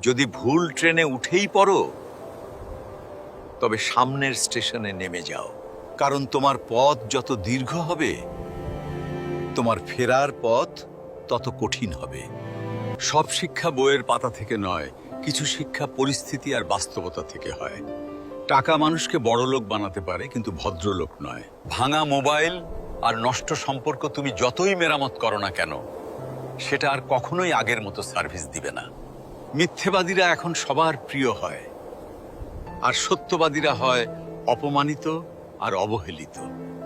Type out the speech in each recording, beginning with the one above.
যদি ভুল ট্রেনে উঠেই পড়ো, তবে সামনের স্টেশনে নেমে যাও, কারণ তোমার পথ যত দীর্ঘ হবে তোমার ফেরার পথ তত কঠিন হবে। সব শিক্ষা বইয়ের পাতা থেকে নয়, কিছু শিক্ষা পরিস্থিতি আর বাস্তবতা থেকে হয়। টাকা মানুষকে বড়লোক বানাতে পারে, কিন্তু ভদ্রলোক নয়। ভাঙা মোবাইল আর নষ্ট সম্পর্ক তুমি যতই মেরামত করো না কেন, সেটা আর কখনোই আগের মতো সার্ভিস দিবে না। মিথ্যেবাদীরা এখন সবার প্রিয় হয়, আর সত্যবাদীরা হয় অপমানিত আর অবহেলিত।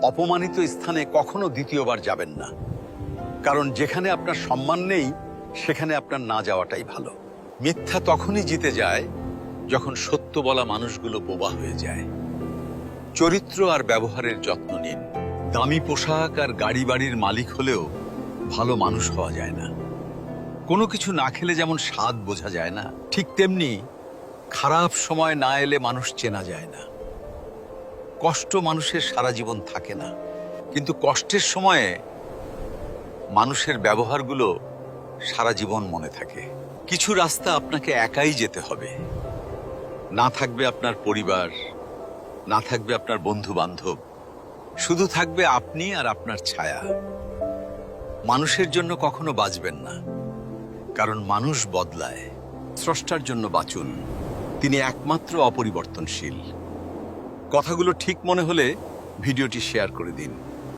অপমানিত স্থানে কখনো দ্বিতীয়বার যাবেন না, কারণ যেখানে আপনার সম্মান নেই সেখানে আপনার না যাওয়াটাই ভালো। মিথ্যা তখনই জিতে যায় যখন সত্য বলা মানুষগুলো বোবা হয়ে যায়। চরিত্র আর ব্যবহারের যত্ন নিন। দামি পোশাক আর গাড়ি বাড়ির মালিক হলেও ভালো মানুষ হওয়া যায় না। কোনো কিছু না খেলে যেমন স্বাদ বোঝা যায় না, ঠিক তেমনি খারাপ সময় না এলে মানুষ চেনা যায় না। কষ্ট মানুষের সারা জীবন থাকে না, কিন্তু কষ্টের সময়ে মানুষের ব্যবহারগুলো সারা জীবন মনে থাকে। কিছু রাস্তা আপনাকে একাই যেতে হবে। না থাকবে আপনার পরিবার, না থাকবে আপনার বন্ধু বান্ধব, শুধু থাকবে আপনি আর আপনার ছায়া। মানুষের জন্য কখনো বাঁচবেন না, কারণ মানুষ বদলায়। স্রষ্টার জন্য বাঁচুন, তিনি একমাত্র অপরিবর্তনশীল। কথাগুলো ঠিক মনে হলে ভিডিওটি শেয়ার করে দিন।